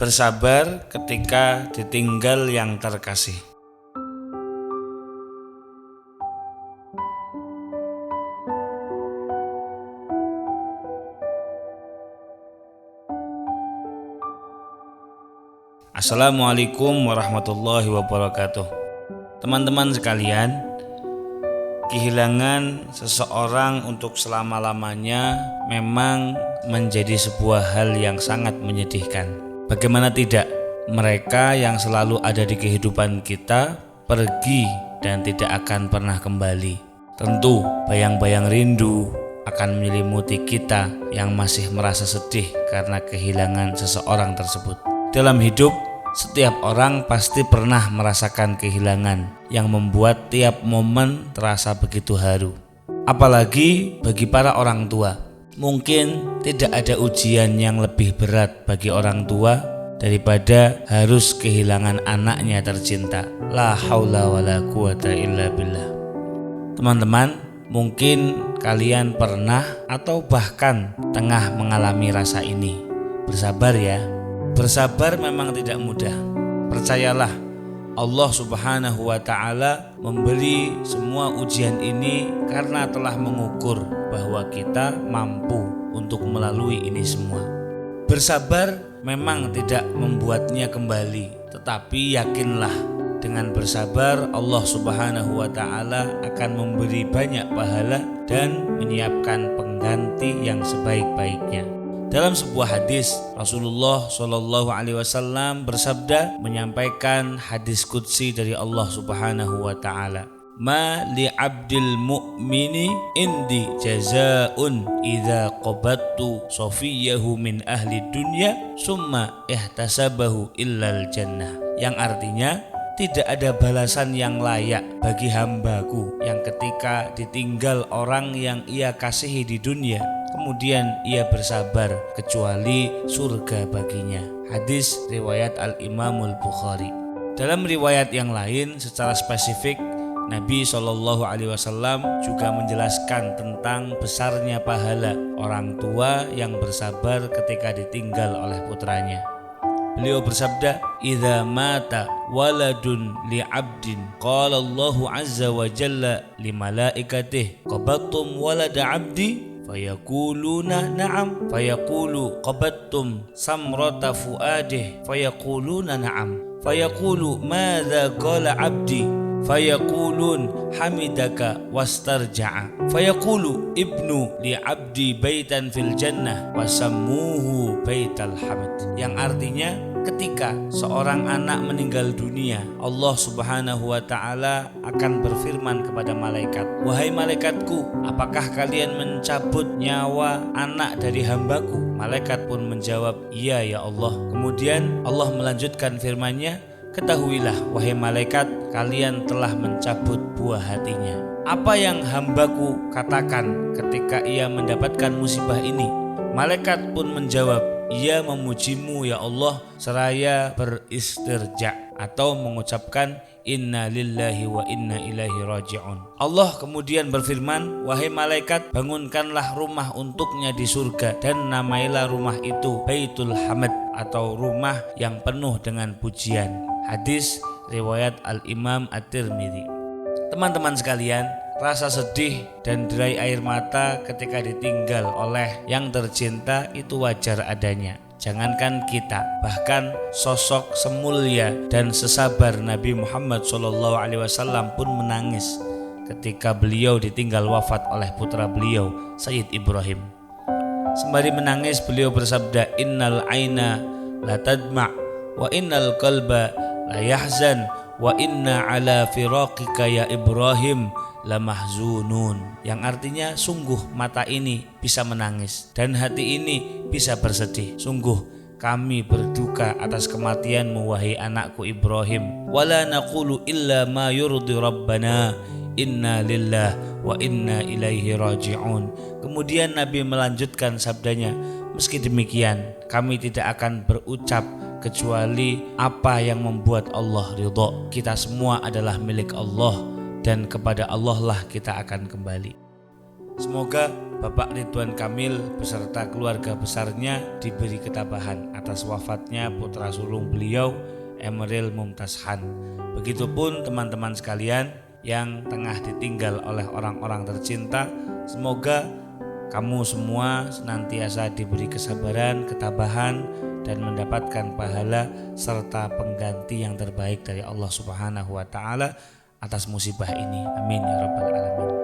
Bersabar ketika ditinggal yang terkasih. Assalamualaikum warahmatullahi wabarakatuh. Teman-teman sekalian, kehilangan seseorang untuk selama-lamanya memang menjadi sebuah hal yang sangat menyedihkan. Bagaimana tidak, mereka yang selalu ada di kehidupan kita pergi dan tidak akan pernah kembali. Tentu bayang-bayang rindu akan menyelimuti kita yang masih merasa sedih karena kehilangan seseorang tersebut. Dalam hidup, setiap orang pasti pernah merasakan kehilangan yang membuat tiap momen terasa begitu haru. Apalagi bagi para orang tua. Mungkin tidak ada ujian yang lebih berat bagi orang tua daripada harus kehilangan anaknya tercinta. La haula wala quwata illa billah. Teman-teman, mungkin kalian pernah atau bahkan tengah mengalami rasa ini. Bersabar ya. Bersabar memang tidak mudah. Percayalah, Allah Subhanahu wa Ta'ala memberi semua ujian ini karena telah mengukur bahwa kita mampu untuk melalui ini semua. Bersabar memang tidak membuatnya kembali, tetapi yakinlah dengan bersabar Allah Subhanahu wa Ta'ala akan memberi banyak pahala dan menyiapkan pengganti yang sebaik-baiknya. Dalam sebuah hadis, Rasulullah SAW bersabda menyampaikan hadis qudsi dari Allah Subhanahu wa Ta'ala. Ma li abdil mu'mini indi jazaa'un idza qabattu safiyahu min ahli dunya summa ihtasabahu illal jannah. Yang artinya, tidak ada balasan yang layak bagi hambaku yang ketika ditinggal orang yang ia kasihi di dunia, kemudian ia bersabar, kecuali surga baginya. Hadis riwayat Al-Imamul Bukhari. Dalam riwayat yang lain secara spesifik, Nabi SAW juga menjelaskan tentang besarnya pahala orang tua yang bersabar ketika ditinggal oleh putranya. Beliau bersabda, "Idza mata waladun li 'abdin, qala Allahu 'azza wa jalla li malaikatihi, qabattum walada 'abdi?" Fayaquluna na'am, fayaqulu qabattum samrata fuadih, fayaquluna na'am, fayaqulu madza qala 'abdi, fayaqulun hamidaka wastarja'a, fayaqulu ibnu li 'abdi baitan fil jannah wasammuhu baital hamd. Yang artinya, ketika seorang anak meninggal dunia, Allah Subhanahu wa Ta'ala akan berfirman kepada malaikat, "Wahai malaikatku, apakah kalian mencabut nyawa anak dari hambaku?" Malaikat pun menjawab, "Iya ya Allah." Kemudian Allah melanjutkan firman-Nya, "Ketahuilah wahai malaikat, kalian telah mencabut buah hatinya. Apa yang hambaku katakan ketika ia mendapatkan musibah ini?" Malaikat pun menjawab, "Ia memujimu ya Allah," seraya beristirja atau mengucapkan inna lillahi wa inna ilaihi raji'un. Allah kemudian berfirman, "Wahai malaikat, bangunkanlah rumah untuknya di surga dan namailah rumah itu Baitul Hamd atau rumah yang penuh dengan pujian." Hadis riwayat Al-Imam At-Tirmidzi. Teman-teman sekalian, rasa sedih dan derai air mata ketika ditinggal oleh yang tercinta itu wajar adanya. Jangankan kita, bahkan sosok semulia dan sesabar Nabi Muhammad SAW pun menangis ketika beliau ditinggal wafat oleh putra beliau, Sayyid Ibrahim. Sembari menangis, beliau bersabda, "Innal aina la tadma' wa innal qalba la yahzan wa inna ala firaqika ya Ibrahim lamahzunun." Yang artinya, sungguh mata ini bisa menangis dan hati ini bisa bersedih. Sungguh kami berduka atas kematianmu wahai anakku Ibrahim. Wala naqulu illa ma yurdi rabbana inna lillah wa inna ilaihi raji'un. Kemudian Nabi melanjutkan sabdanya, "Meski demikian, kami tidak akan berucap kecuali apa yang membuat Allah ridho. Kita semua adalah milik Allah dan kepada Allah lah kita akan kembali." Semoga Bapak Ridwan Kamil beserta keluarga besarnya diberi ketabahan atas wafatnya putra sulung beliau, Emeril Mumtaz Han. Begitupun teman-teman sekalian yang tengah ditinggal oleh orang-orang tercinta, semoga kamu semua senantiasa diberi kesabaran, ketabahan, dan mendapatkan pahala serta pengganti yang terbaik dari Allah Subhanahu wa Ta'ala atas musibah ini. Amin ya rabbal alamin.